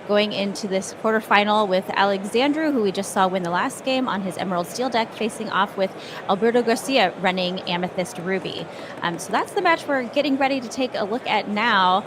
going into this quarterfinal with Alexandru, who we just saw win the last game on his Emerald Steel deck, facing off with Alberto Garcia running Amethyst Ruby. So that's the match we're getting ready to take a look at now.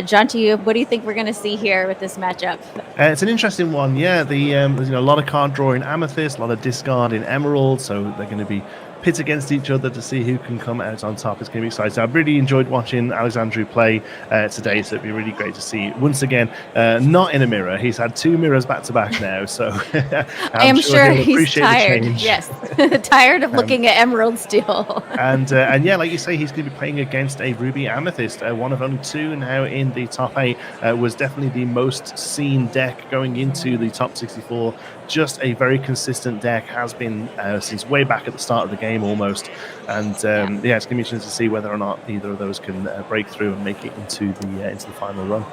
John, to you, what do you think we're going to see here with this matchup? It's an interesting one, yeah. There's a lot of card draw in Amethyst, a lot of discard in Emerald, so they're going to be pit against each other to see who can come out on top. It's going to be exciting. I've really enjoyed watching Alexandru play today, so it'd be really great to see once again, not in a mirror. He's had 2 mirrors back to back now, so I am sure he'll he's appreciate tired. the change. Yes, tired of looking at Emerald Steel. and yeah, like you say, he's going to be playing against a Ruby Amethyst, one of only 2 now in the top 8. Was definitely the most seen deck going into the top 64. Just a very consistent deck, has been since way back at the start of the game almost. And it's going to be interesting to see whether or not either of those can break through and make it into the final run.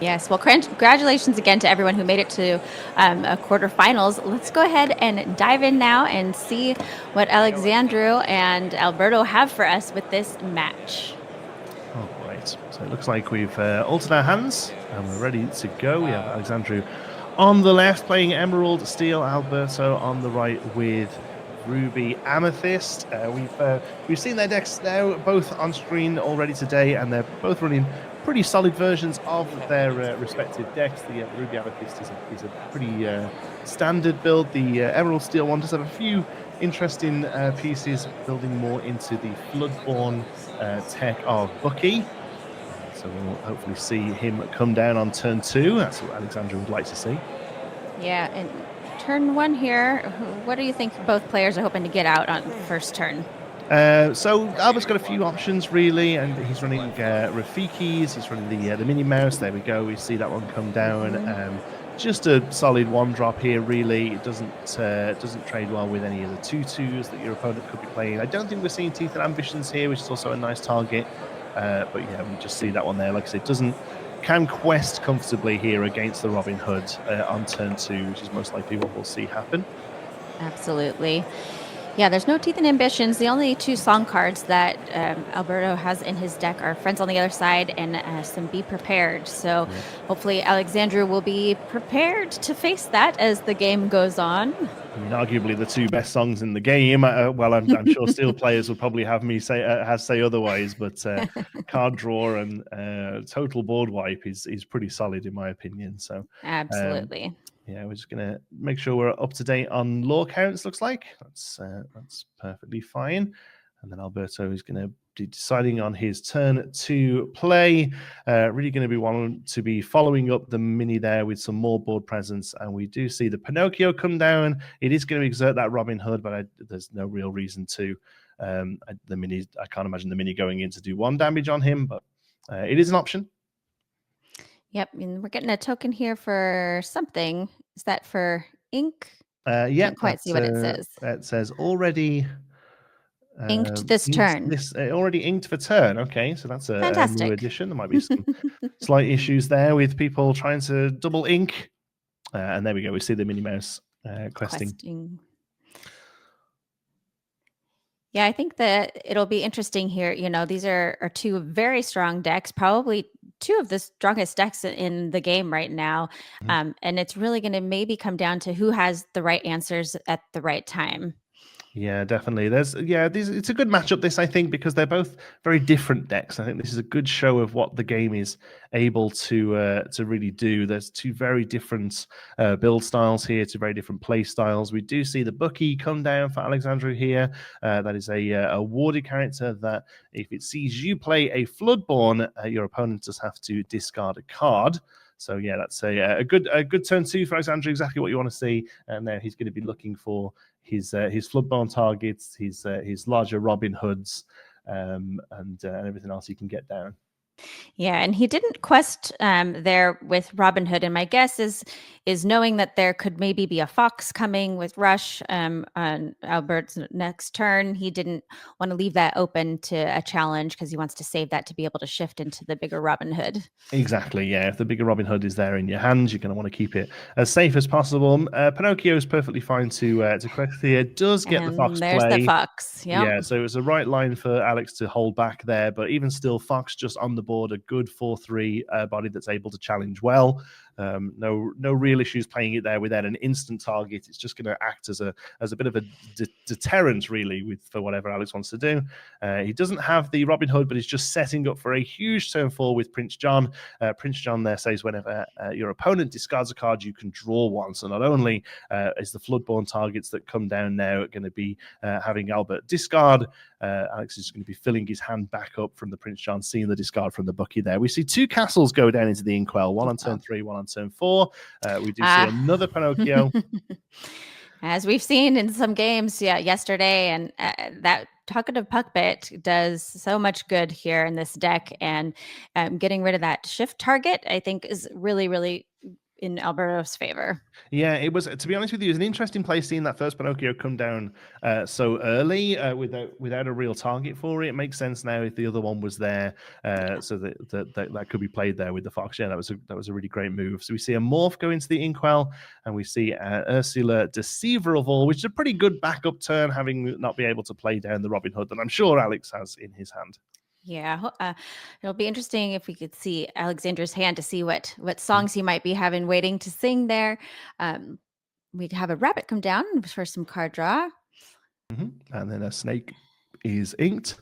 Yes, well, congratulations again to everyone who made it to quarterfinals. Let's go ahead and dive in now and see what Alexandru and Alberto have for us with this match. Oh, great. So it looks like we've altered our hands and we're ready to go. We have Alexandru on the left playing Emerald Steel, Alberto on the right with Ruby Amethyst. We've seen their decks now both on screen already today, and they're both running pretty solid versions of their respective decks. The Ruby Amethyst is a pretty standard build. The Emerald Steel one does have a few interesting pieces, building more into the Floodborn tech of Bucky. So we'll hopefully see him come down on turn 2. That's what Alexandru would like to see. Yeah, and turn 1 here, what do you think both players are hoping to get out on first turn? So Albert's got a few options really, and he's running Rafiki's, he's running the Minnie Mouse. There we go, we see that one come down. Just a solid 1-drop here really. It doesn't trade well with any of the 2/2s that your opponent could be playing. I don't think we're seeing Teeth and Ambitions here, which is also a nice target. But yeah, we just see that one there. Like I said, can quest comfortably here against the Robin Hood on turn 2, which is most likely what we'll see happen. Absolutely. Yeah, there's no Teeth and Ambitions. The only 2 song cards that Alberto has in his deck are Friends on the Other Side and some Be Prepared. So hopefully Alexandru will be prepared to face that as the game goes on. I mean, arguably the 2 best songs in the game. Well, I'm sure Steel players will probably have me say otherwise, but card draw and total board wipe is pretty solid in my opinion. So absolutely. Yeah, we're just gonna make sure we're up to date on lore counts. Looks like that's perfectly fine. And then Alberto is going to be deciding on his turn to play. Really going to be one to be following up the mini there with some more board presence. And we do see the Pinocchio come down. It is going to exert that Robin Hood, but there's no real reason to. The mini, I can't imagine the mini going in to do 1 damage on him, but it is an option. Yep, and we're getting a token here for something. Is that for ink? Yeah, can't quite see what it says. It says already inked this turn. Already inked for turn. Okay, so that's a new addition. There might be some slight issues there with people trying to double ink. And there we go. We see the Minnie Mouse questing. Yeah, I think that it'll be interesting here. You know, these are 2 very strong decks, probably 2 of the strongest decks in the game right now. And it's really going to maybe come down to who has the right answers at the right time. Yeah, definitely. It's a good matchup, this, I think, because they're both very different decks. I think this is a good show of what the game is able to really do. There's 2 very different build styles here, 2 very different play styles. We do see the Bucky come down for Alexandru here. That is a warded character that if it sees you play a Floodborn, your opponent does have to discard a card. So yeah, that's a good turn 2 for Alexandru, exactly what you want to see. And now he's going to be looking for his Floodborn targets, his larger Robin Hoods, and everything else he can get down. Yeah, and he didn't quest there with Robin Hood, and my guess is knowing that there could maybe be a fox coming with Rush on Albert's next turn. He didn't want to leave that open to a challenge because he wants to save that to be able to shift into the bigger Robin Hood. Exactly, yeah. If the bigger Robin Hood is there in your hands, you're going to want to keep it as safe as possible. Pinocchio is perfectly fine to quest here. Does get the fox there's play. The fox, yep. Yeah, so it was a right line for Alex to hold back there, but even still, fox just on the board, a good 4/3 body that's able to challenge well. No real issues playing it there without an instant target. It's just going to act as a bit of a deterrent, really, for whatever Alex wants to do. He doesn't have the Robin Hood, but he's just setting up for a huge turn 4 with Prince John. Prince John there says whenever your opponent discards a card, you can draw one. So not only is the Floodborn targets that come down now going to be having Albert discard, Alex is going to be filling his hand back up from the Prince John, seeing the discard from the Bucky there. We see 2 castles go down into the Inkwell, one on turn 3, one on turn 4. We do see another Pinocchio. As we've seen in some games yesterday, and that Talkative Puppet does so much good here in this deck, and getting rid of that shift target, I think, is really, really in Alberto's favor. Yeah, it was, to be honest with you, it was an interesting play seeing that first Pinocchio come down so early without a real target for it. It makes sense now if the other one was there, so that could be played there with the Fox. Yeah, that was a really great move. So we see a Morph go into the Inkwell, and we see Ursula, Deceiver of All, which is a pretty good backup turn, having not been able to play down the Robin Hood that I'm sure Alex has in his hand. Yeah, it'll be interesting if we could see Alexandru's hand to see what songs he might be having waiting to sing there. We'd have a rabbit come down for some card draw. And then a snake is inked.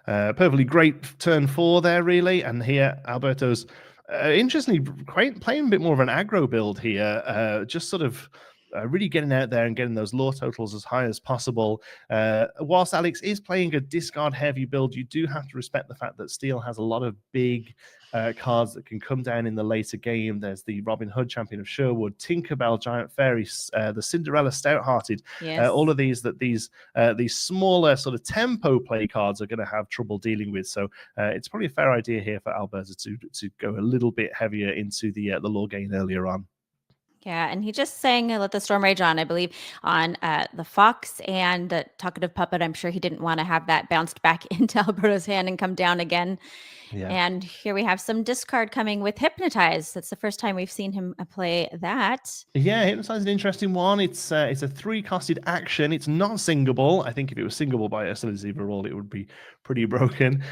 Perfectly great turn 4 there, really. And here, Alberto's interestingly playing a bit more of an aggro build here, just sort of really getting out there and getting those lore totals as high as possible. Whilst Alex is playing a discard heavy build, you do have to respect the fact that Steel has a lot of big cards that can come down in the later game. There's the Robin Hood, Champion of Sherwood, Tinkerbell, Giant Fairy, the Cinderella, Stout-Hearted. Yes. All of these smaller sort of tempo play cards are going to have trouble dealing with. So it's probably a fair idea here for Alberto to go a little bit heavier into the lore gain earlier on. Yeah, and he just sang Let the Storm Rage On, I believe, on the Fox and the Talkative Puppet. I'm sure he didn't want to have that bounced back into Alberto's hand and come down again. Yeah. And here we have some discard coming with Hypnotize. That's the first time we've seen him play that. Yeah, Hypnotize is an interesting one. It's a 3-costed action. It's not singable. I think if it was singable by Ursula Deceiver All, it would be pretty broken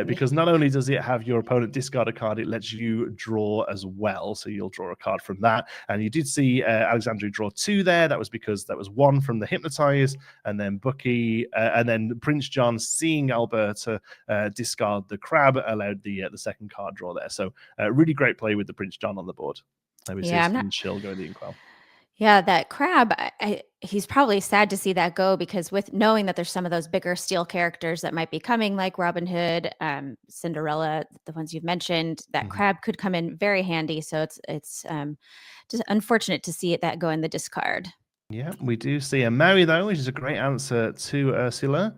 because not only does it have your opponent discard a card, it lets you draw as well. So you'll draw a card from that. And you did see Alexandru draw 2 there. That was because that was 1 from the Hypnotize, and then Bucky, and then Prince John, seeing Alberta discard the crab, allowed the second card draw there. So really great play with the Prince John on the board. I would say chill going the Inkwell. Yeah, that crab, he's probably sad to see that go, because with knowing that there's some of those bigger Steel characters that might be coming, like Robin Hood, Cinderella, the ones you've mentioned, that crab could come in very handy. So it's just unfortunate to see that go in the discard. Yeah, we do see a Mary, though, which is a great answer to Ursula.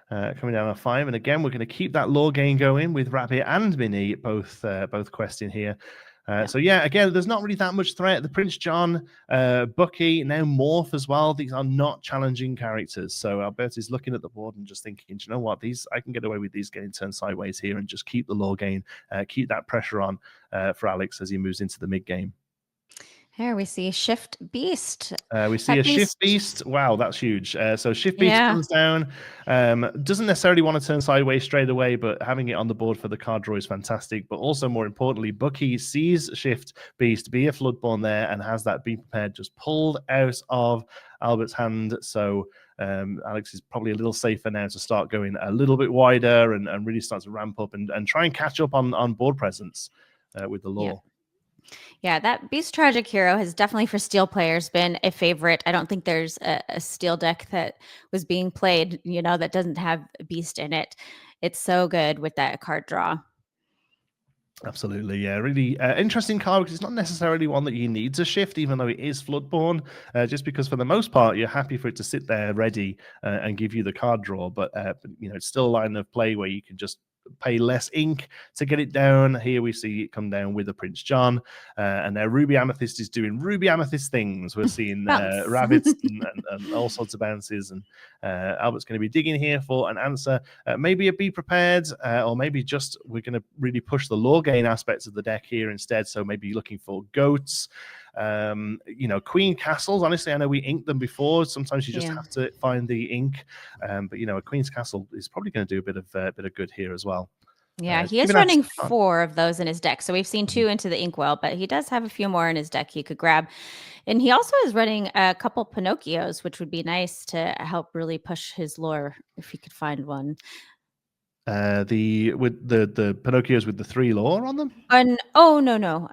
Coming down on 5, and again, we're going to keep that lore gain going with Rabbit and Minnie both questing here. So yeah, again, there's not really that much threat. The Prince John, Bucky, now Morph as well. These are not challenging characters. So Alberto's looking at the board and just thinking, you know what, I can get away with these getting turned sideways here and just keep the lore gain, keep that pressure on for Alex as he moves into the mid game. Here we see Shift Beast. We see Shift Beast. Wow, that's huge. So Shift Beast comes down. Doesn't necessarily want to turn sideways straight away, but having it on the board for the card draw is fantastic. But also, more importantly, Bucky sees Shift Beast be a Floodborn there and has that Be Prepared just pulled out of Albert's hand. So Alex is probably a little safer now to start going a little bit wider and really start to ramp up and try and catch up on board presence with the lore. Yeah, that Beast Tragic Hero has definitely, for Steel players, been a favorite. I don't think there's a Steel deck that was being played, that doesn't have Beast in it. It's so good with that card draw. Absolutely, yeah. Really interesting card, because it's not necessarily one that you need to shift, even though it is Floodborn, just because for the most part, you're happy for it to sit there ready and give you the card draw. But it's still a line of play where you can just pay less ink to get it down. Here we see it come down with a Prince John, and now Ruby Amethyst is doing Ruby Amethyst things. We're seeing rabbits and all sorts of bounces, and Albert's going to be digging here for an answer. Maybe a Be Prepared, or maybe just we're going to really push the lore gain aspects of the deck here instead. So maybe looking for goats. Queen castles, honestly, I know we inked them before. Sometimes you just have to find the ink, but a Queen's Castle is probably going to do a bit of good here as well. Yeah, he is Keeping that running on. 4 of those in his deck. So we've seen 2 into the inkwell, but he does have a few more in his deck he could grab. And he also is running a couple Pinocchios, which would be nice to help really push his lore if he could find one. With the Pinocchios with the 3 lore on them. Oh no.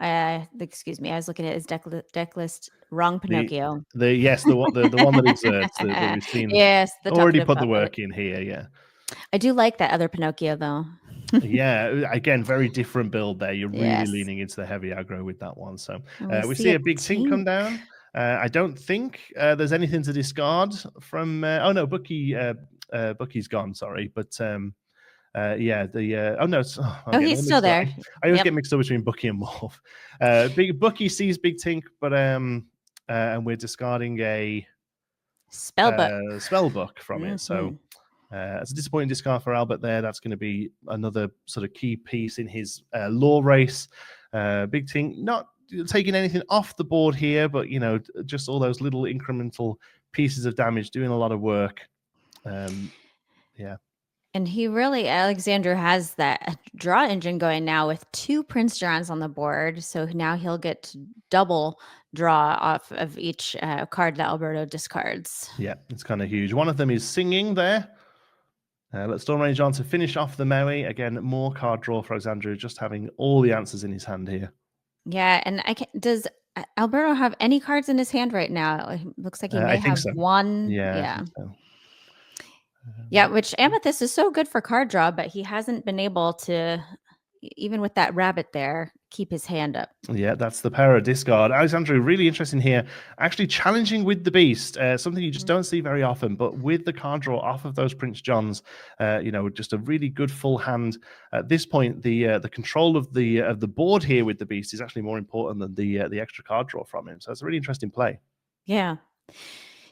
Excuse me. I was looking at his deck list. Wrong The Pinocchio. the one that exerts that we've seen Yes, the already talkative put the puppet. work in here. Yeah. I do like that other Pinocchio though. Yeah, again, very different build there. You're really Yes. leaning into the heavy aggro with that one. So And we we see see a a big tink come tink. down. I don't think there's anything to discard from. Oh no, Bucky's gone. Sorry, but yeah, oh no, I'm Oh, getting he's all still mixed up. there. I always Yep. get mixed up between Bucky and Morph. Big Bucky sees big tink, but and we're discarding a Spellbook. spell book from it. So Mhm. it's a disappointing discard for Albert there. That's going to be another sort of key piece in his lore race. Big Tink not taking anything off the board here, but just all those little incremental pieces of damage doing a lot of work. Yeah. And he really, Alexandru has that draw engine going now with 2 Prince Johns on the board. So now he'll get to double draw off of each card that Alberto discards. Yeah, it's kind of huge. One of them is singing there. Let's Storm Range on to finish off the Maui. Again, more card draw for Alexandru, just having all the answers in his hand here. Yeah, and does Alberto have any cards in his hand right now? It looks like he may I think have so. one. Yeah, I Yeah. think so. Yeah, which Amethyst is so good for card draw, but he hasn't been able to, even with that rabbit there, keep his hand up. Yeah, that's the power of discard. Alexandru, really interesting here. Actually challenging with the beast, something you just don't see very often, but with the card draw off of those Prince Johns, just a really good full hand. At this point, the control of the board here with the beast is actually more important than the extra card draw from him. So it's a really interesting play. Yeah.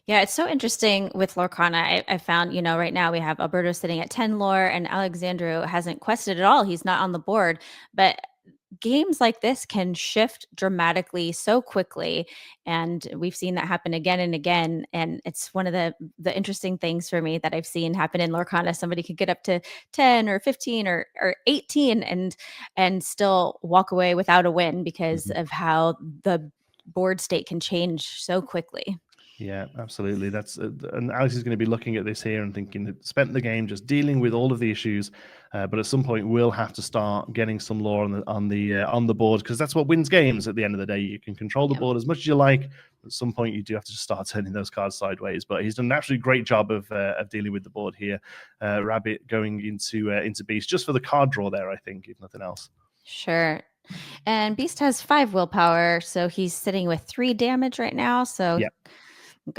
Yeah, it's so interesting with Lorcana. I found, right now we have Alberto sitting at 10 lore and Alexandru hasn't quested at all. He's not on the board. But games like this can shift dramatically so quickly. And we've seen that happen again and again. And it's one of the interesting things for me that I've seen happen in Lorcana. Somebody could get up to 10 or 15 or 18 and still walk away without a win because of how the board state can change so quickly. Yeah, absolutely. That's and Alex is going to be looking at this here and thinking that spent the game just dealing with all of the issues, but at some point we'll have to start getting some lore on the board because that's what wins games. At the end of the day, you can control the board as much as you like. At some point, you do have to just start turning those cards sideways. But he's done an absolutely great job of dealing with the board here. Rabbit going into Beast just for the card draw there, I think, if nothing else. Sure. And Beast has 5 willpower, so he's sitting with 3 damage right now. So yeah. Okay.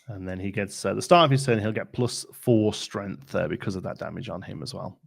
And then he gets the start of his turn, he'll get +4 strength because of that damage on him as well.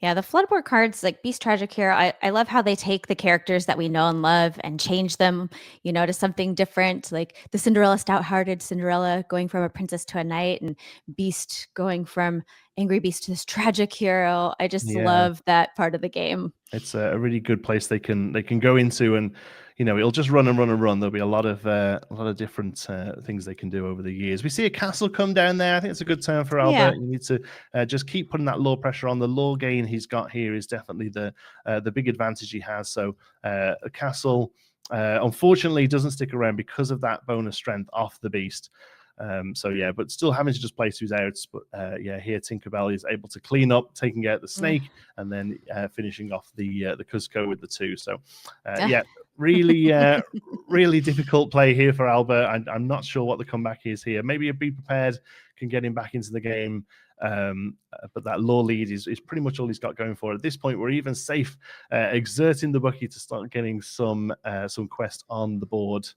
Yeah, the Floodboard cards like Beast Tragic Hero, I love how they take the characters that we know and love and change them, to something different. Like the Cinderella Stout-Hearted Cinderella going from a princess to a knight, and Beast going from Angry Beast to this tragic hero. I just love that part of the game. It's a really good place they can go into, and it'll just run and run and run. There'll be a lot of different things they can do over the years. We see a castle come down there. I think it's a good turn for Albert. Yeah. You need to just keep putting that lore pressure on. The lore gain he's got here is definitely the big advantage he has. So a castle unfortunately doesn't stick around because of that bonus strength off the beast. So yeah, but still having to just place who's outs. But here Tinkerbell is able to clean up, taking out the snake, and then finishing off the Cusco with the 2. So really really difficult play here for Albert. I'm not sure what the comeback is here. Maybe a Be Prepared can get him back into the game. But that lore lead is pretty much all he's got going for it. At this point, we're even safe exerting the Bucky to start getting some quest on the board.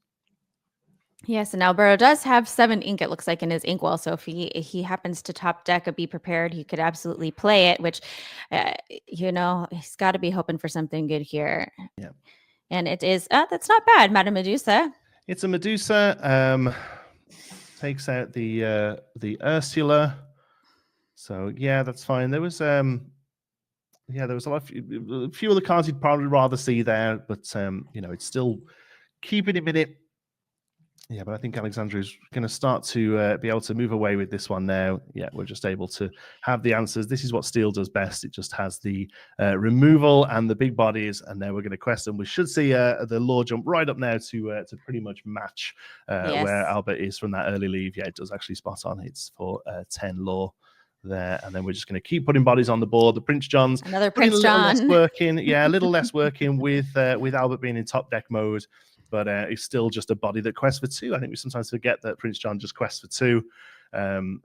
Yes, and Alberto does have 7 ink, it looks like, in his inkwell. So if he happens to top deck a Be Prepared, he could absolutely play it, which, he's got to be hoping for something good here. Yeah. And it is, that's not bad, Madame Medusa. It's a Medusa. Takes out the Ursula. So, yeah, that's fine. There was... there was a few of the cards you'd probably rather see there, but, it's still keeping him in it. Yeah, but I think Alexandru is going to start to be able to move away with this one now. Yeah, we're just able to have the answers. This is what Steel does best. It just has the removal and the big bodies, and now we're going to quest them. We should see the lore jump right up now to pretty much match where Albert is from that early leave. Yeah, it does actually spot on. It's for 10 lore there, and then we're just going to keep putting bodies on the board. The Prince John's another Prince John less working. Yeah, a little less working with Albert being in top deck mode. But it's still just a body that quests for 2. I think we sometimes forget that Prince John just quests for 2.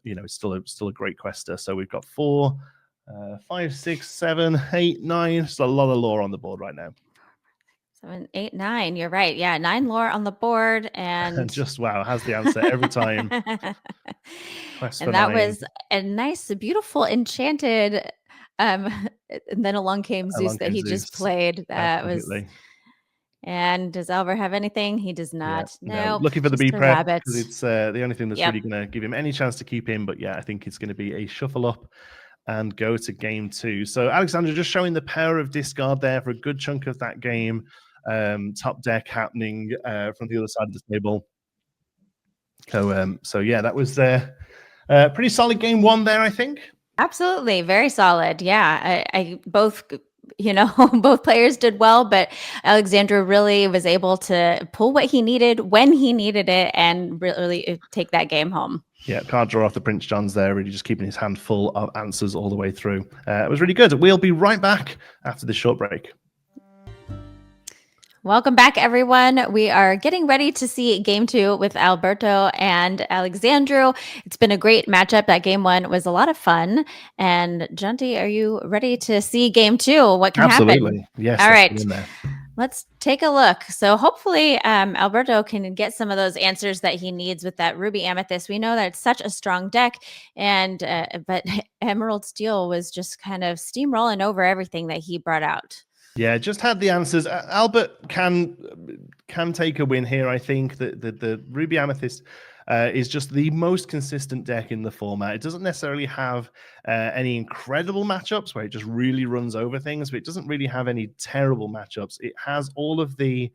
It's still a great quester. So we've got 4, 5, 6, 7, 8, 9. It's a lot of lore on the board right now. 7, 8, 9. You're right. Yeah, 9 lore on the board, and just wow, has the answer every time. And that 9. Was a nice, beautiful, enchanted. And then along came Zeus that he just played. That Absolutely. Was. And does Albert have anything? He does not. Yeah, no. Looking for the B prep because it's the only thing that's really going to give him any chance to keep him. But yeah, I think it's going to be a shuffle up and go to game 2. So Alexandru just showing the power of discard there for a good chunk of that game. Top deck happening from the other side of the table. So yeah, that was pretty solid game 1 there, I think. Absolutely, very solid. Yeah, I both. Both players did well, but Alexandru really was able to pull what he needed when he needed it and really take that game home. Yeah, can't draw off the Prince Johns there, really just keeping his hand full of answers all the way through. It was really good. We'll be right back after this short break. Welcome back, everyone. We are getting ready to see game 2 with Alberto and Alexandru. It's been a great matchup. That game 1 was a lot of fun. And Jonty, are you ready to see game 2? What can Absolutely. happen? Yes. All right. Let's take a look. So hopefully Alberto can get some of those answers that he needs with that Ruby Amethyst. We know that it's such a strong deck, and but Emerald Steel was just kind of steamrolling over everything that he brought out. Yeah, just had the answers. Albert can take a win here. I think that the Ruby Amethyst is just the most consistent deck in the format. It doesn't necessarily have any incredible matchups where it just really runs over things, but it doesn't really have any terrible matchups. It has all of the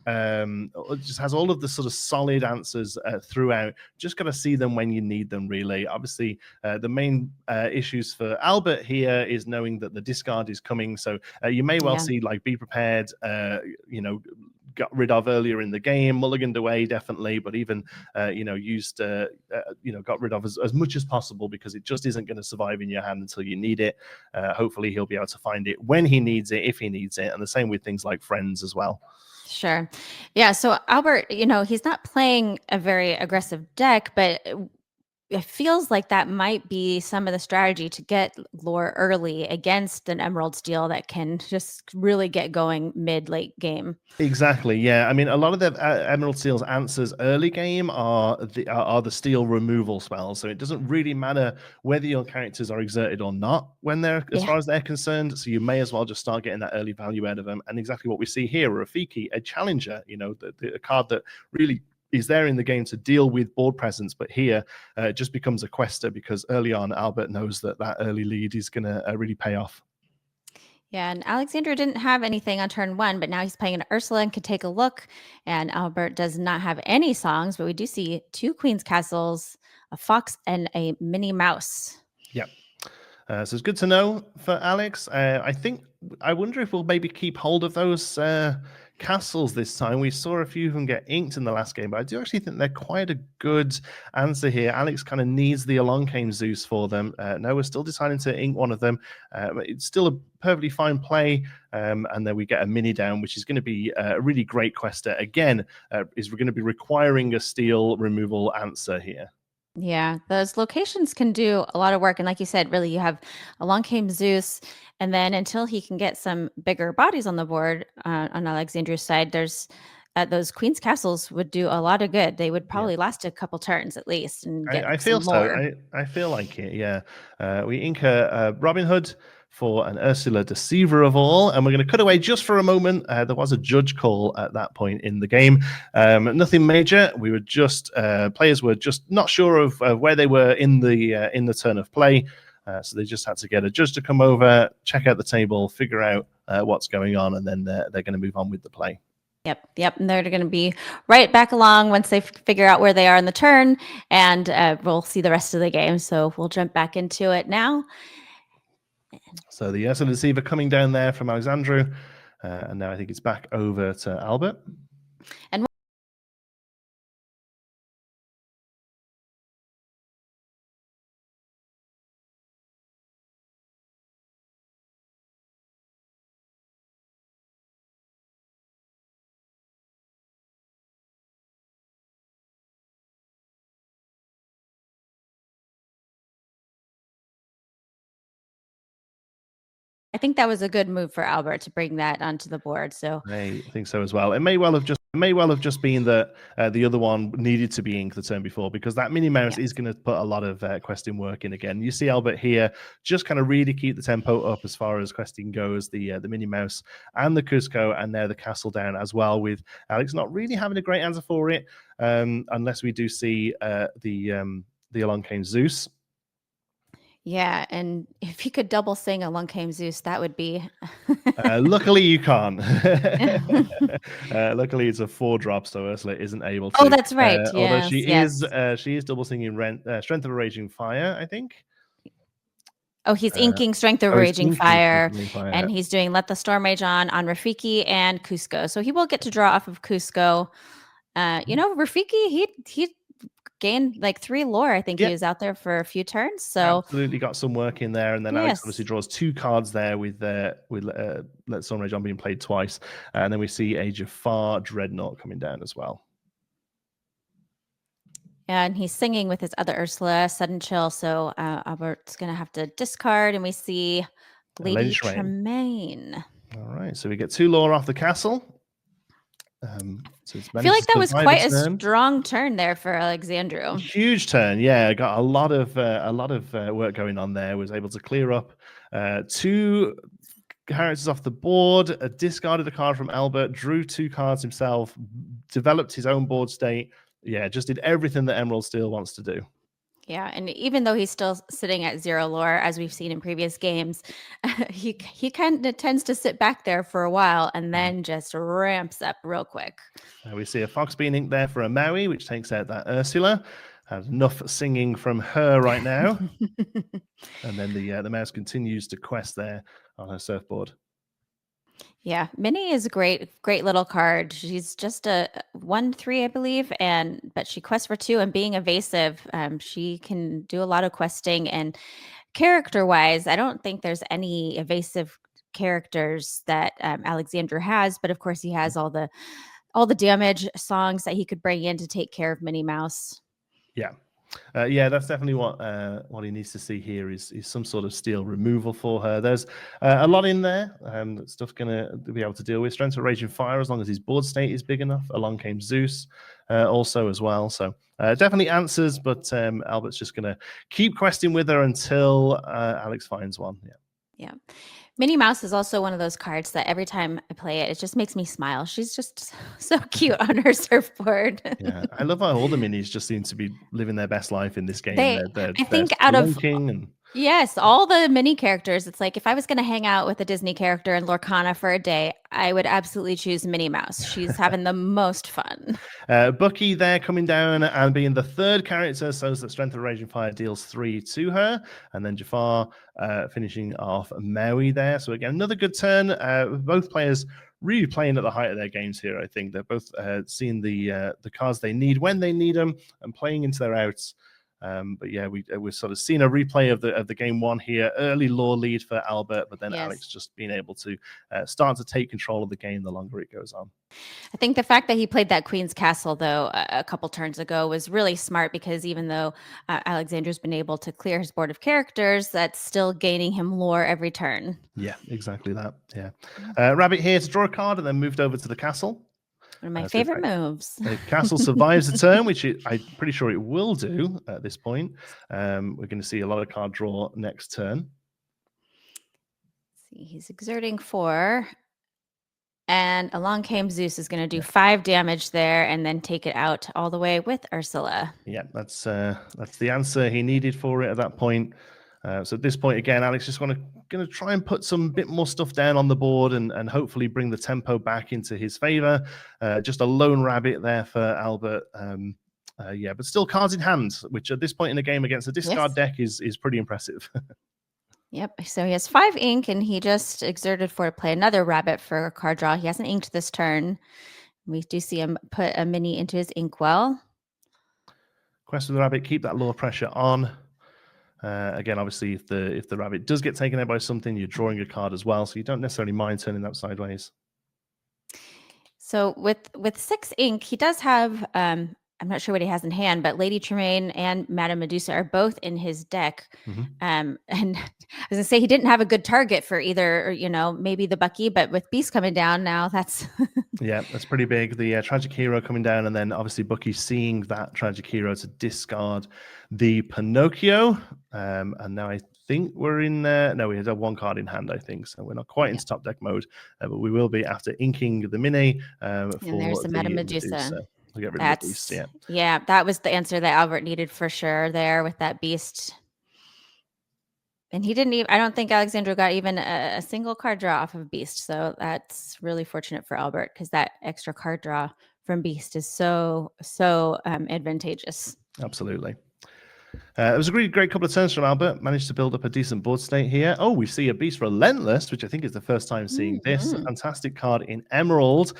it just has all of the sort of solid answers throughout. Just got to see them when you need them, really. Obviously, the main issues for Albert here is knowing that the discard is coming. So you may well see like Be Prepared, got rid of earlier in the game, mulliganed away definitely, but even used got rid of as much as possible because it just isn't going to survive in your hand until you need it. Hopefully he'll be able to find it when he needs it, if he needs it, and the same with things like Friends as well. Sure. Yeah. So Albert, he's not playing a very aggressive deck, but it feels like that might be some of the strategy to get lore early against an Emerald Steel that can just really get going late game. Exactly. Yeah. I mean, a lot of the Emerald Steel's answers early game are the steel removal spells. So it doesn't really matter whether your characters are exerted or not when they're as far as they're concerned. So you may as well just start getting that early value out of them. And exactly what we see here, Rafiki, a challenger, a card that really is there in the game to deal with board presence, but here it just becomes a quester because early on Albert knows that early lead is going to really pay off. Yeah, and Alexandru didn't have anything on turn 1, but now he's playing an Ursula and could take a look. And Albert does not have any songs, but we do see 2 Queen's Castles, a fox, and a Minnie Mouse. Yep. So it's good to know for Alex. I wonder if we'll maybe keep hold of those castles this time. We saw a few of them get inked in the last game, but I do actually think they're quite a good answer here. Alex kind of needs the Along Came Zeus for them. No, we're still deciding to ink one of them. But it's still a perfectly fine play. And then we get a mini down, which is going to be a really great quester. Again, we're going to be requiring a steel removal answer here. Yeah, those locations can do a lot of work. And like you said, really, you have Along Came Zeus. And then until he can get some bigger bodies on the board on Alexandru's side, there's those Queen's Castles would do a lot of good. They would probably last a couple turns at least. And get I feel more. I feel like it, yeah. We ink a Robin Hood for an Ursula Deceiver of All, and we're going to cut away just for a moment. There was a judge call at that point in the game. Nothing major. We were just players were just not sure of where they were in the turn of play, so they just had to get a judge to come over, check out the table, figure out what's going on, and then they're going to move on with the play. Yep. And they're going to be right back along once they figure out where they are in the turn, and we'll see the rest of the game. So we'll jump back into it now. So the Ursa Deceiver coming down there from Alexandru, and now I think it's back over to Albert. And I think that was a good move for Albert to bring that onto the board. So I think so as well. It may well have just been that the other one needed to be inked the turn before, because that Minnie Mouse is going to put a lot of questing work in again. You see Albert here just kind of really keep the tempo up as far as questing goes. The Minnie Mouse and the Cusco, and now the castle down as well, with Alex not really having a great answer for it, unless we do see the Along Came Zeus. yeah, and if he could double sing Along Came Zeus, that would be. Luckily, you can't. Luckily, it's a 4-drop, so Ursula isn't able to. Oh, that's right. Although she is double singing Strength of a Raging Fire, I think. Oh, he's inking Strength of a Raging Fire, Fire, and he's doing Let the Storm Rage on Rafiki and Cusco. So he will get to draw off of Cusco. Rafiki, he gained like 3 lore. I think he was out there for a few turns. So absolutely got some work in there, and then Alex obviously draws 2 cards there with Let Storm Rage on being played twice, and then we see a Jafar Dreadnought coming down as well. And he's singing with his other Ursula, Sudden Chill. So Albert's going to have to discard, and we see Lady Tremaine. All right, so we get 2 lore off the castle. So I feel like that was quite a strong turn there for Alexandru. Huge turn, yeah. Got a lot of work going on there. Was able to clear up 2 characters off the board. Discarded a card from Albert. Drew 2 cards himself. Developed his own board state. Yeah, just did everything that Emerald Steel wants to do. Yeah, and even though he's still sitting at 0 lore, as we've seen in previous games, he kind of tends to sit back there for a while and then just ramps up real quick. We see a Fox being inked there for a Maui, which takes out that Ursula. Has enough singing from her right now. And then the mouse continues to quest there on her surfboard. Yeah, Minnie is a great little card. She's just a 1/3, I believe, but she quests for 2, and being evasive, she can do a lot of questing. And character-wise, I don't think there's any evasive characters that Alexandru has, but of course he has all the damage songs that he could bring in to take care of Minnie Mouse. Yeah. That's definitely what he needs to see here is some sort of steel removal for her. There's a lot in there that stuff's going to be able to deal with. Strength of Raging Fire, as long as his board state is big enough. Along Came Zeus also as well. So definitely answers, but Albert's just going to keep questing with her until Alex finds one. Yeah. Minnie Mouse is also one of those cards that every time I play it, it just makes me smile. She's just so cute on her surfboard. Yeah, I love how all the minis just seem to be living their best life in this game. I think out of yes, all the mini characters, it's like if I was going to hang out with a Disney character in Lorcana for a day, I would absolutely choose Minnie Mouse. She's having the most fun. Bucky there coming down and being the 3rd character, so that Strength of Raging Fire deals 3 to her, and then Jafar finishing off Maui there. So again, another good turn. Both players really playing at the height of their games here. I think they're both seeing the cards they need when they need them and playing into their outs. But yeah, we've sort of seen a replay of the game 1 here. Early lore lead for Albert, but then Alex just being able to start to take control of the game the longer it goes on. I think the fact that he played that Queen's Castle, though, a couple turns ago was really smart, because even though Alexandru's been able to clear his board of characters, that's still gaining him lore every turn. Yeah, exactly that. Yeah. Rabbit here to draw a card and then moved over to the castle. One of my favorite moves. The castle survives the turn, which I'm pretty sure it will do at this point. We're going to see a lot of card draw next turn. Let's see, he's exerting 4. And Along Came Zeus is going to do 5 damage there and then take it out all the way with Ursula. Yeah, that's the answer he needed for it at that point. So at this point, again, Alex just going to try and put some bit more stuff down on the board and hopefully bring the tempo back into his favor. Just a lone rabbit there for Albert. Yeah, but still cards in hand, which at this point in the game against a discard deck is pretty impressive. Yep. So he has 5 ink, and he just exerted for to play another rabbit for a card draw. He hasn't inked this turn. We do see him put a mini into his inkwell. Quest of the rabbit, keep that lore pressure on. Again, obviously, if the rabbit does get taken out by something, you're drawing a card as well, so you don't necessarily mind turning that sideways. So with 6 ink, he does have I'm not sure what he has in hand, but Lady Tremaine and Madame Medusa are both in his deck. And I was gonna say he didn't have a good target for either, maybe the Bucky, but with Beast coming down now, that's yeah, that's pretty big. The tragic hero coming down, and then obviously Bucky seeing that tragic hero to discard the Pinocchio. And now I think we're in no, we have 1 card in hand, I think, so we're not quite into top deck mode, but we will be after inking the mini for there's the Madame Medusa. We'll get rid of the Beast. Yeah, that was the answer that Albert needed for sure there with that Beast. And he didn't even, I don't think Alexandru got even a single card draw off of Beast. So that's really fortunate for Albert, because that extra card draw from Beast is so advantageous. Absolutely. It was a really great couple of turns from Albert. Managed to build up a decent board state here. Oh, we see a Beast Relentless, which I think is the first time seeing this. A fantastic card in Emerald.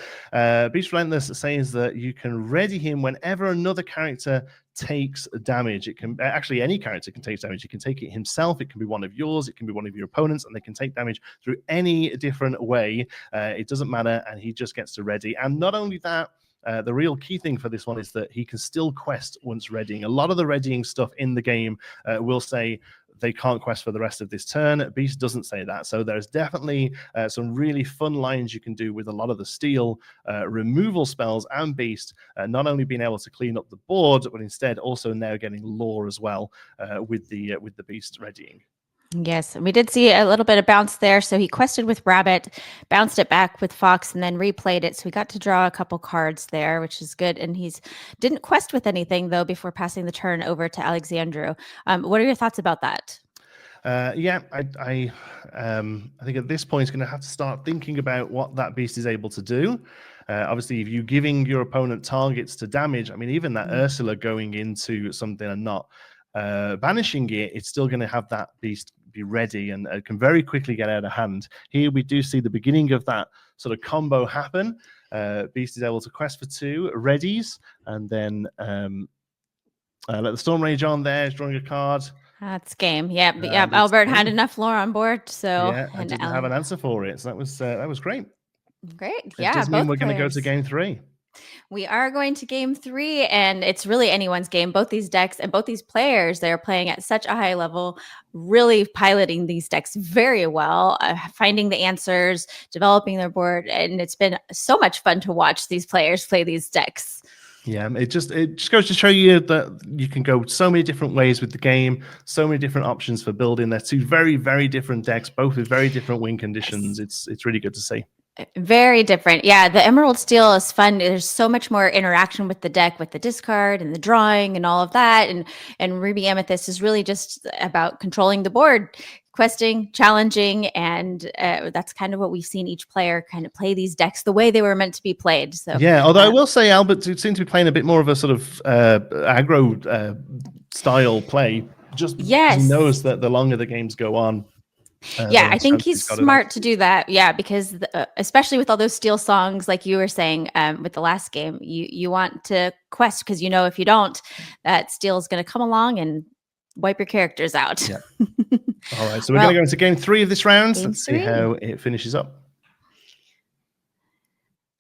Beast Relentless says that you can ready him whenever another character takes damage. It can actually, any character can take damage. You can take it himself. It can be one of yours. It can be one of your opponents, and they can take damage through any different way. It doesn't matter, and he just gets to ready. And not only that, the real key thing for this one is that he can still quest once readying. A lot of the readying stuff in the game will say they can't quest for the rest of this turn. Beast doesn't say that. So there's definitely some really fun lines you can do with a lot of the steel removal spells and Beast, not only being able to clean up the board, but instead also now getting lore as well with the Beast readying. Yes, we did see a little bit of bounce there. So he quested with Rabbit, bounced it back with Fox, and then replayed it. So we got to draw a couple cards there, which is good. And he's didn't quest with anything, though, before passing the turn over to Alexandru. What are your thoughts about that? Yeah, I think at this point he's going to have to start thinking about what that Beast is able to do. Obviously, if you're giving your opponent targets to damage, I mean, even that Ursula going into something and not banishing it, it's still going to have that Beast be ready and can very quickly get out of hand. Here we do see the beginning of that sort of combo happen. Beast is able to quest for 2 readies, and then let the Storm Rage on there. Is drawing a card. That's game. Yeah, Albert had enough lore on board, so yeah, I didn't have an answer for it. So that was great. Great. It does mean we're going to go to game 3. We are going to game 3, and it's really anyone's game. Both these decks and both these players, they're playing at such a high level, really piloting these decks very well, finding the answers, developing their board, and it's been so much fun to watch these players play these decks. Yeah, it just goes to show you that you can go so many different ways with the game, so many different options for building. They're 2 very, very different decks, both with very different win conditions. Yes. It's really good to see. Very different. Yeah, the Emerald Steel is fun. There's so much more interaction with the deck, with the discard and the drawing and all of that. And Ruby Amethyst is really just about controlling the board, questing, challenging, and that's kind of what we've seen each player kind of play these decks the way they were meant to be played. So yeah, although I will say Albert seems to be playing a bit more of a sort of aggro style play, just because he knows that the longer the games go on. Yeah, I think he's smart to do that. Yeah, because especially with all those steel songs, like you were saying with the last game, you want to quest, because if you don't, that steel is going to come along and wipe your characters out. Yeah. All right, so we're going to go into game 3 of this round. Let's see how it finishes up.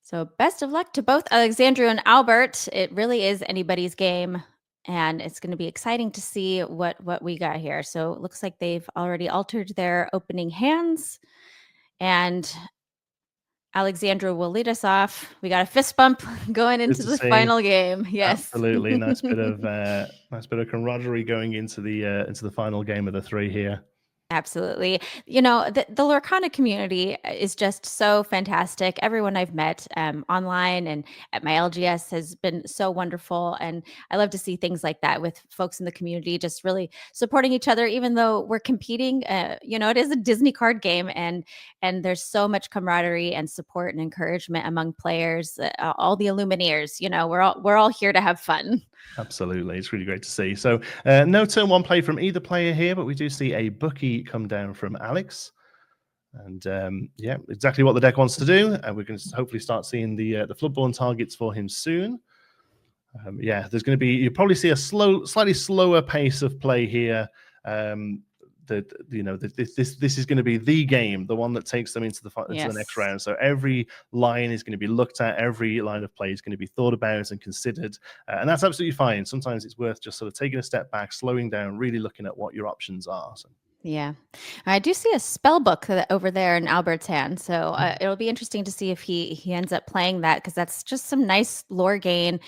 So best of luck to both Alexandru and Albert. It really is anybody's game. And it's going to be exciting to see what we got here. So it looks like they've already altered their opening hands. And Alexandru will lead us off. We got a fist bump going into the final game. Yes, absolutely. Nice bit of camaraderie going into the final game of the 3 here. Absolutely. The Lorcana community is just so fantastic. Everyone I've met online and at my LGS has been so wonderful. And I love to see things like that with folks in the community just really supporting each other, even though we're competing. It is a Disney card game, and there's so much camaraderie and support and encouragement among players. All the Illumineers, we're all here to have fun. Absolutely. It's really great to see. So no turn one play from either player here, but we do see a bookie come down from Alex. And yeah, exactly what the deck wants to do. And we're going to hopefully start seeing the Floodborn targets for him soon. Yeah, there's going to be, you'll probably see a slightly slower pace of play here. This is going to be the game, the one that takes them into the next round. So every line is going to be looked at, every line of play is going to be thought about and considered, and that's absolutely fine. Sometimes it's worth just sort of taking a step back, slowing down, really looking at what your options are. So. Yeah, I do see a spell book over there in Albert's hand, so it'll be interesting to see if he ends up playing that, because that's just some nice lore gain,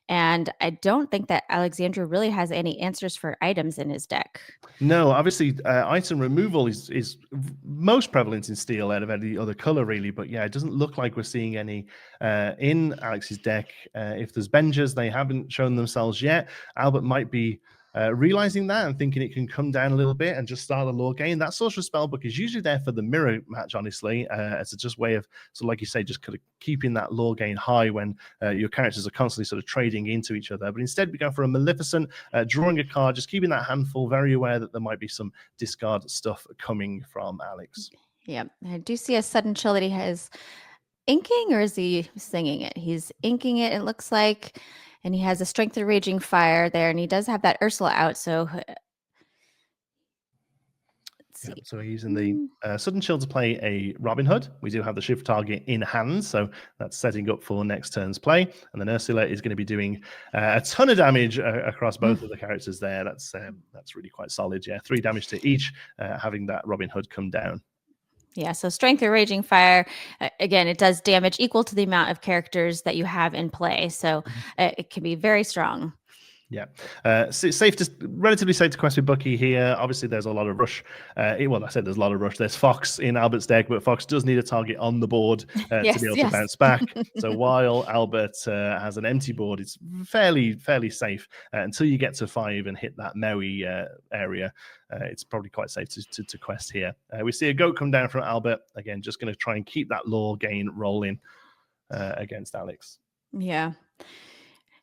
and I don't think that Alexandru really has any answers for items in his deck. No, obviously, item removal is most prevalent in steel out of any other color, really. But yeah, it doesn't look like we're seeing any in Alex's deck. If there's Bengers, they haven't shown themselves yet. Albert might be realizing that and thinking it can come down a little bit and just start a lore game. That Sorcerer's Spellbook is usually there for the mirror match, honestly, as a just way of, so like you say, just kind of keeping that lore gain high when your characters are constantly sort of trading into each other. But instead, we go for a Maleficent, drawing a card, just keeping that handful, very aware that there might be some discard stuff coming from Alex. Yeah, I do see a sudden chill that he has inking, or is he singing it? He's inking it, it looks like. And he has a Strength of Raging Fire there, and he does have that Ursula out. So let's see. Yeah, so he's in the Sudden Chill to play a Robin Hood. We do have the shift target in hand, so that's setting up for next turn's play. And then Ursula is going to be doing a ton of damage across both of the characters there. That's really quite solid. Yeah, 3 damage to each, having that Robin Hood come down. Yeah, so Strength or Raging Fire, again, it does damage equal to the amount of characters that you have in play. So it can be very strong. Yeah, relatively safe to quest with Bucky here. Obviously, there's a lot of rush. Well, I said there's a lot of rush. There's Fox in Albert's deck, but Fox does need a target on the board to be able to bounce back. So while Albert has an empty board, it's fairly safe until you get to 5 and hit that Maui area. It's probably quite safe to quest here. We see a goat come down from Albert. Again, just going to try and keep that lore gain rolling against Alex. Yeah.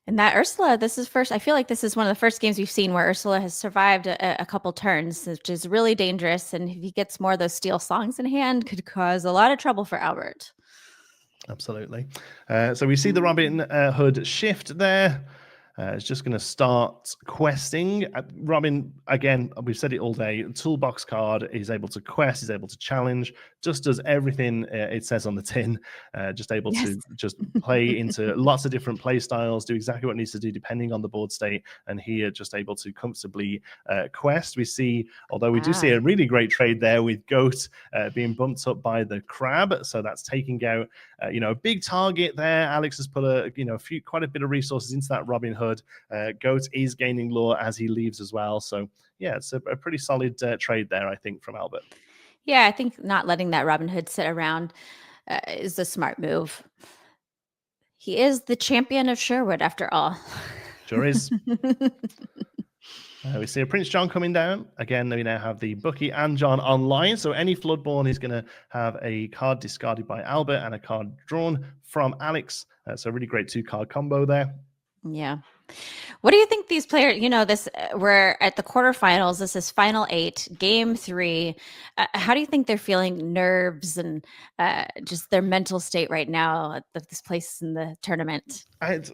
And that Ursula, I feel like this is one of the first games we've seen where Ursula has survived a couple turns, which is really dangerous. And if he gets more of those steel songs in hand, could cause a lot of trouble for Albert. Absolutely. So we see the Robin Hood shift there. It's just going to start questing. Robin, again, we've said it all day. Toolbox card is able to quest, is able to challenge, just does everything it says on the tin. Just able to just play into lots of different play styles, do exactly what it needs to do depending on the board state. And here, just able to comfortably quest. We see, although we do see a really great trade there with Goat being bumped up by the Crab. So that's taking out, a big target there. Alex has put quite a bit of resources into that Robin Hood. Goat is gaining lore as he leaves as well. So yeah, it's a pretty solid trade there, I think, from Albert. Yeah, I think not letting that Robin Hood sit around is a smart move. He is the champion of Sherwood, after all. Sure is. We see a Prince John coming down. Again, we now have the Bucky and John online. So any Floodborn is going to have a card discarded by Albert and a card drawn from Alex. So really great 2-card combo there. Yeah. What do you think these players, we're at the quarterfinals. This is final 8, game 3. How do you think they're feeling nerves and just their mental state right now at this place in the tournament?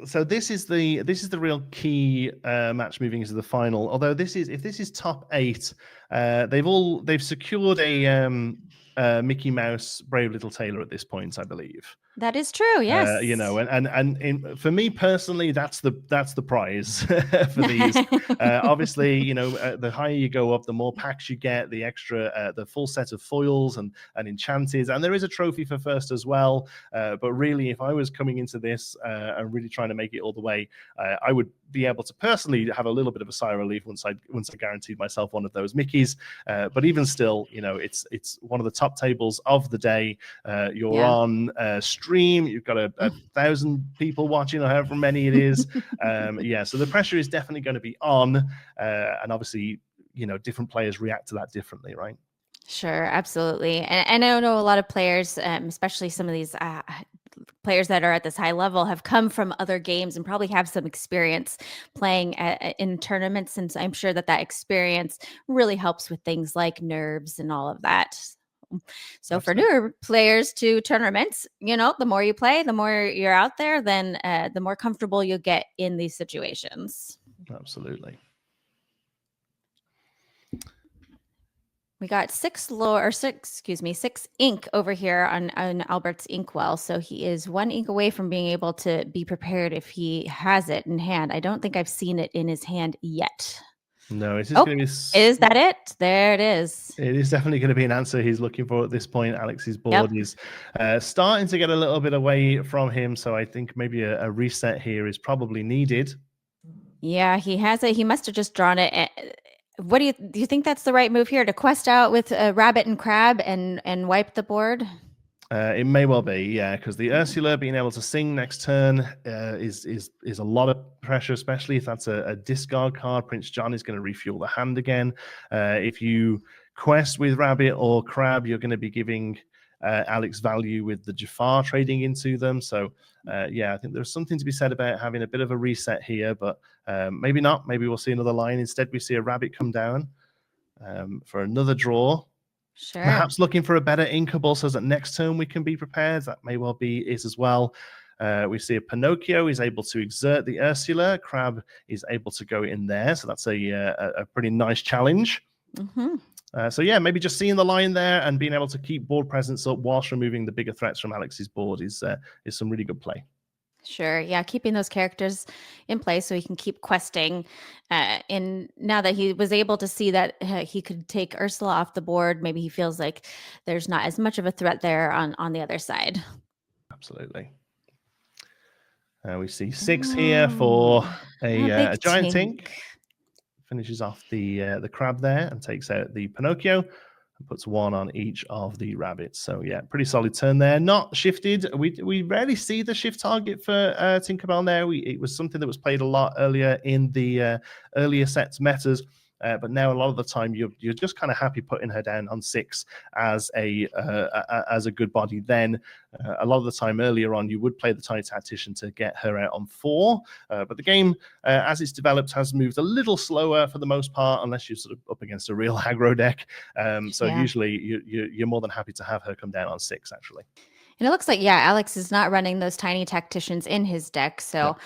So this is the real key match moving into the final. Although if this is top 8, they've secured a Mickey Mouse Brave Little Tailor at this point, I believe. That is true. Yes. You know, for me personally, that's the prize for these. Obviously, you know, the higher you go up, the more packs you get, the extra, the full set of foils and enchanted, and there is a trophy for first as well. But really, if I was coming into this and really trying to make it all the way, I would be able to personally have a little bit of a sigh of relief once I guaranteed myself one of those Mickeys. But even still, you know, it's one of the top tables of the day. You're on stream. You've got a 1,000 people watching, or however many it is. So the pressure is definitely going to be on, and obviously, you know, different players react to that differently, right? Sure, absolutely. And I know a lot of players, especially some of these players that are at this high level, have come from other games and probably have some experience playing in tournaments. And so I'm sure that experience really helps with things like nerves and all of that. So for newer players to tournaments, you know, the more you play, the more you're out there, then the more comfortable you'll get in these situations. Absolutely. We got 6 ink over here on Albert's inkwell. So he is 1 ink away from being able to be prepared if he has it in hand. I don't think I've seen it in his hand yet. No, it is going to be. Is that it? There it is. It is definitely going to be an answer he's looking for at this point. Alex's board is starting to get a little bit away from him. So I think maybe a reset here is probably needed. Yeah, he has it. He must have just drawn it. What do you think that's the right move here, to quest out with a rabbit and crab and wipe the board? It may well be, yeah, because the Ursula being able to sing next turn is a lot of pressure, especially if that's a discard card. Prince John is going to refuel the hand again. If you quest with rabbit or crab, you're going to be giving Alex value with the Jafar trading into them. So I think there's something to be said about having a bit of a reset here, but maybe not. Maybe we'll see another line. Instead, we see a rabbit come down for another draw. Sure. Perhaps looking for a better inkable so that next turn we can be prepared. That may well be it as well. We see a Pinocchio is able to exert the Ursula. Crab is able to go in there. So that's a pretty nice challenge. Mm-hmm. Maybe just seeing the line there and being able to keep board presence up whilst removing the bigger threats from Alex's board is some really good play. Sure. Yeah, keeping those characters in place so he can keep questing. And now that he was able to see that he could take Ursula off the board, maybe he feels like there's not as much of a threat there on the other side. Absolutely. We see 6 here for a giant tink. Finishes off the crab there and takes out the Pinocchio and puts 1 on each of the rabbits. So yeah, pretty solid turn there. Not shifted. We rarely see the shift target for Tinkerbell now. It was something that was played a lot earlier in the earlier sets metas. But now a lot of the time you're just kind of happy putting her down on 6 as a good body. Then a lot of the time earlier on you would play the Tiny Tactician to get her out on 4. But the game as it's developed has moved a little slower for the most part, unless you're sort of up against a real aggro deck. Usually you're more than happy to have her come down on 6 actually. And it looks like, Alex is not running those Tiny Tacticians in his deck. So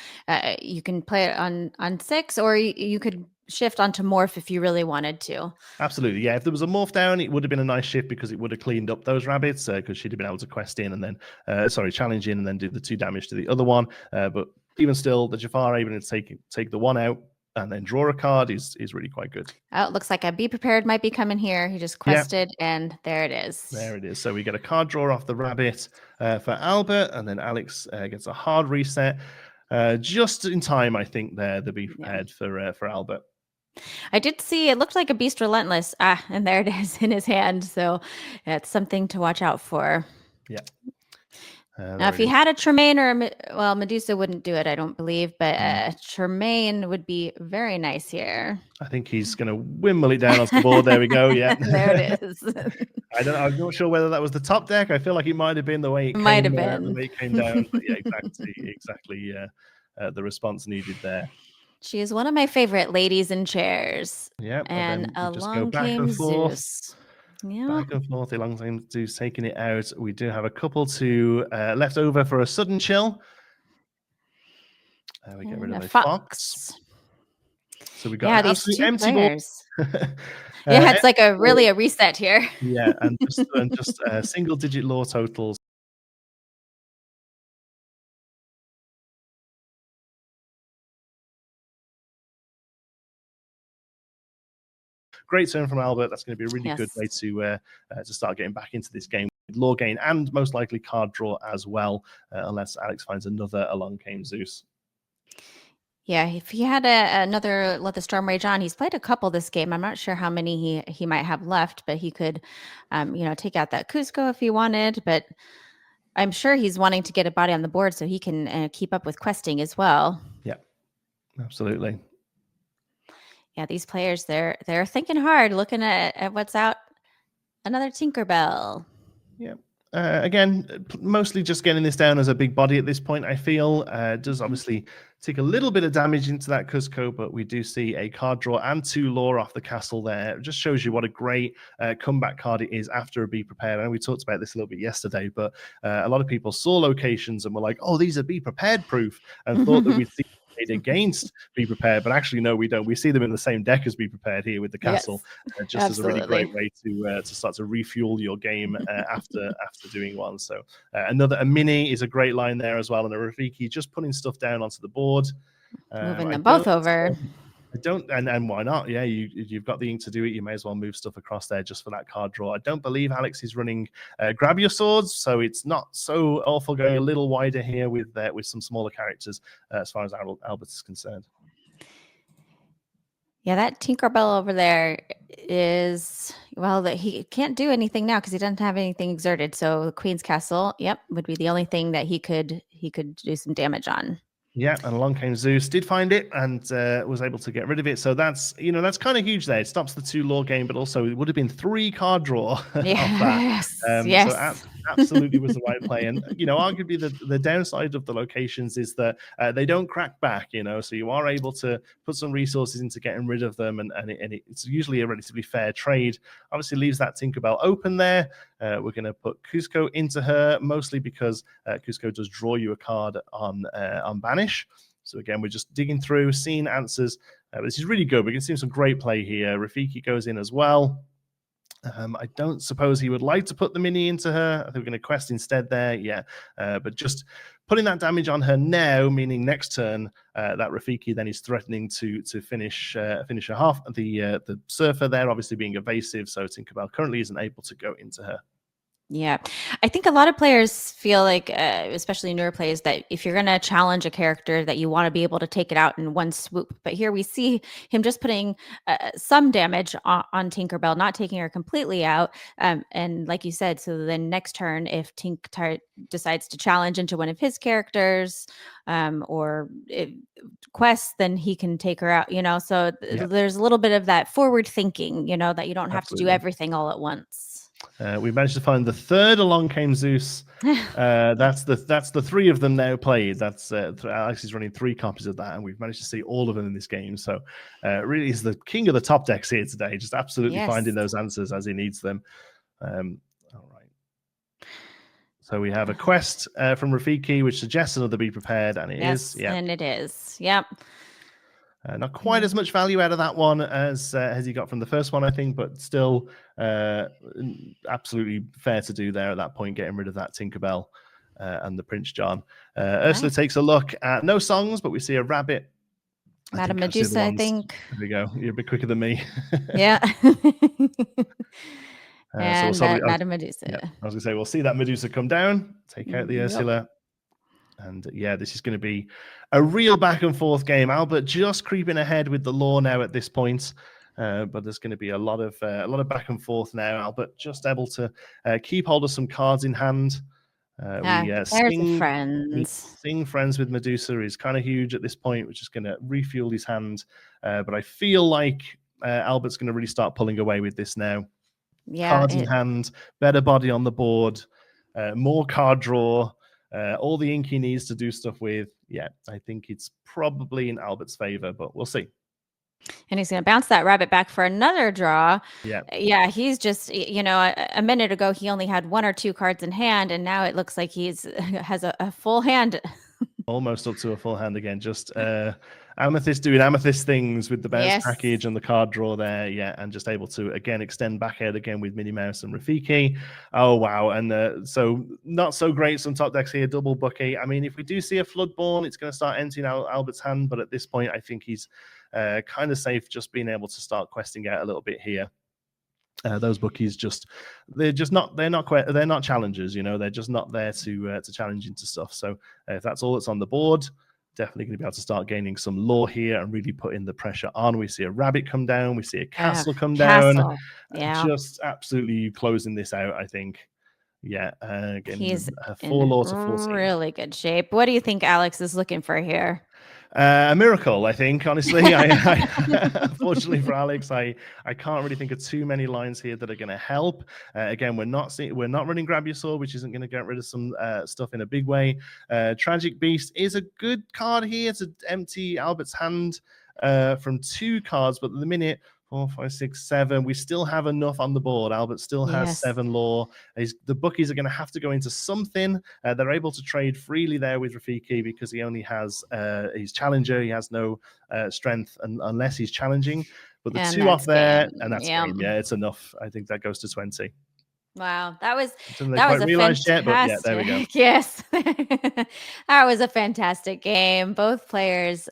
you can play it on 6, or you could shift onto morph if you really wanted to. Absolutely, yeah. If there was a morph down, it would have been a nice shift because it would have cleaned up those rabbits because she'd have been able to quest in and then, challenge in and then do the 2 damage to the other one. But even still, the Jafar able to take the 1 out and then draw a card is really quite good. It looks like a Be Prepared might be coming here. He just quested, and there it is. There it is. So we get a card draw off the rabbit for Albert, and then Alex gets a hard reset just in time, I think, there to be prepared for Albert. I did see it looked like a Beast Relentless. And there it is in his hand. So it's something to watch out for. Yeah. Now, if he had a Tremaine Medusa wouldn't do it, I don't believe, but Tremaine would be very nice here. I think he's going to windmill it down on the board. There we go. Yeah. There it is. I'm not sure whether that was the top deck. I feel like it might have been the way it came down. But yeah, exactly. The response needed there. She is one of my favorite ladies in chairs. Yeah, and along came Zeus. Yeah. Back and forth, alongside Zeus taking it out. We do have a couple to left over for a sudden chill. We get rid of the fox. So we got these 2 empty players. It's like a reset here. Yeah, and just single digit lore totals great turn from Albert. That's going to be a really good way to start getting back into this game with lore gain and most likely card draw as well, unless Alex finds another Along Came Zeus. Yeah, if he had another Let the Storm Rage On, he's played a couple this game. I'm not sure how many he might have left, but he could, take out that Cusco if he wanted. But I'm sure he's wanting to get a body on the board so he can keep up with questing as well. Yeah, absolutely. Yeah, these players, they're thinking hard, looking at what's out. Another Tinkerbell. Yeah. Again, mostly just getting this down as a big body at this point, I feel. Does obviously take a little bit of damage into that Cusco, but we do see a card draw and 2 lore off the castle there. It just shows you what a great comeback card it is after a Be Prepared. I know we talked about this a little bit yesterday, but a lot of people saw locations and were like, oh, these are Be Prepared proof, and thought that we'd see against Be Prepared, but actually no, we don't. We see them in the same deck as Be Prepared here with the castle, just absolutely. As a really great way to start to refuel your game after doing one. So a mini is a great line there as well, and a Rafiki just putting stuff down onto the board, moving them both over. I don't, and why not? Yeah, you've got the ink to do it. You may as well move stuff across there just for that card draw. I don't believe Alex is running Grab Your Swords, so it's not so awful going a little wider here with some smaller characters as far as Albert is concerned. Yeah, that Tinkerbell over there is, well, he can't do anything now because he doesn't have anything exerted. So the Queen's Castle, would be the only thing that he could do some damage on. Yeah, and along came Zeus, did find it, and was able to get rid of it. So that's kind of huge there. It stops the 2 lore game, but also it would have been 3 card draw yes, off that. yes. So absolutely was the right play. And, arguably the downside of the locations is that they don't crack back, so you are able to put some resources into getting rid of them, and it's usually a relatively fair trade. Obviously leaves that Tinkerbell open there. We're going to put Cusco into her, mostly because Cusco does draw you a card on Banish. So again, we're just digging through, seeing answers. This is really good. We can see some great play here. Rafiki goes in as well. I don't suppose he would like to put the mini into her. I think we're going to quest instead there. Yeah, but just putting that damage on her now, meaning next turn, that Rafiki then is threatening to finish her half. The Surfer there obviously being evasive, so Tinkerbell currently isn't able to go into her. Yeah, I think a lot of players feel like, especially newer players, that if you're going to challenge a character, that you want to be able to take it out in one swoop. But here we see him just putting some damage on Tinkerbell, not taking her completely out. And like you said, so then next turn, if Tink decides to challenge into one of his characters or quests, then he can take her out. So there's a little bit of that forward thinking, that you don't have to do everything all at once. We managed to find the 3rd Along Came Zeus. That's the 3 of them now played. That's Alex is running 3 copies of that, and we've managed to see all of them in this game. So really is the king of the top decks here today, just absolutely finding those answers as he needs them. All right. So we have a quest from Rafiki, which suggests another Be Prepared, and it is. Yeah, and it is. Yep. Not quite as much value out of that one as he got from the first one, I think, but still absolutely fair to do there at that point, getting rid of that Tinkerbell and the Prince John. Ursula takes a look at no songs, but we see a rabbit. Madame Medusa, I think. There we go. You're a bit quicker than me. Yeah. And so Madame Medusa. Yeah, I was going to say, we'll see that Medusa come down, take out the Ursula. And yeah, this is going to be a real back and forth game. Albert just creeping ahead with the lore now at this point, but there's going to be a lot of back and forth now. Albert just able to keep hold of some cards in hand. Sing Friends with Medusa is kind of huge at this point, which is going to refuel his hand. But I feel like Albert's going to really start pulling away with this now. Yeah, cards in hand, better body on the board, more card draw. All the ink he needs to do stuff with. Yeah, I think it's probably in Albert's favor, but we'll see. And he's going to bounce that rabbit back for another draw. Yeah, he's just, a minute ago, he only had 1 or 2 cards in hand, and now it looks like has a full hand. Almost up to a full hand again. Just Amethyst doing Amethyst things with the bounce package and the card draw there. Yeah, and just able to, again, extend back out again with Minnie Mouse and Rafiki. Oh, wow. And so not so great some top decks here. Double Bucky. I mean, if we do see a Floodborn, it's going to start emptying out Albert's hand. But at this point, I think he's kind of safe just being able to start questing out a little bit here. Those bookies they're not challengers, you know, they're just not there to challenge into stuff. So if that's all that's on the board, definitely going to be able to start gaining some lore here and really putting the pressure on. We see a rabbit come down, we see a castle come down. Yeah, just absolutely closing this out, I think. Yeah, he's 4 lore to 14. Really good shape. What do you think Alex is looking for here? A miracle, I think, honestly. Unfortunately for Alex, I can't really think of too many lines here that are going to help. Again, we're not running Grab Your Sword, which isn't going to get rid of some stuff in a big way. Tragic Beast is a good card here to empty Albert's hand from 2 cards, but at the minute, 4, 5, 6, 7. We still have enough on the board. Albert still has 7 lore. The bookies are going to have to go into something. They're able to trade freely there with Rafiki because he only has his challenger. He has no strength unless he's challenging. But the 2 off there, and that's game. Yeah, it's enough. I think that goes to 20. Wow, that was a fantastic. But yeah, there we go. Yes, that was a fantastic game. Both players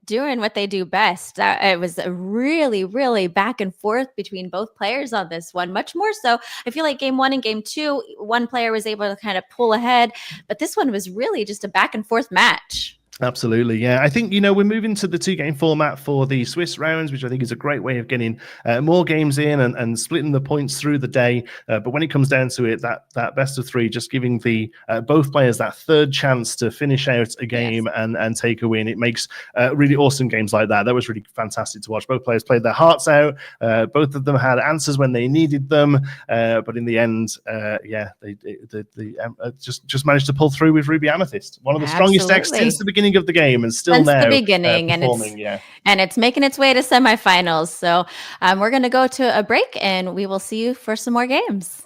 doing what they do best. It was a really, really back and forth between both players on this one. Much more so, I feel like game 1 and game 2, one player was able to kind of pull ahead, but this one was really just a back and forth match. Absolutely, yeah. I think, we're moving to the 2-game format for the Swiss rounds, which I think is a great way of getting more games in and splitting the points through the day. But when it comes down to it, that best of 3, just giving the both players that third chance to finish out a game and take a win, it makes really awesome games like that. That was really fantastic to watch. Both players played their hearts out. Both of them had answers when they needed them. But in the end, they just managed to pull through with Ruby Amethyst, one of the strongest decks since the beginning of the game, and still since now the beginning, and it's making its way to semifinals. So we're going to go to a break, and we will see you for some more games.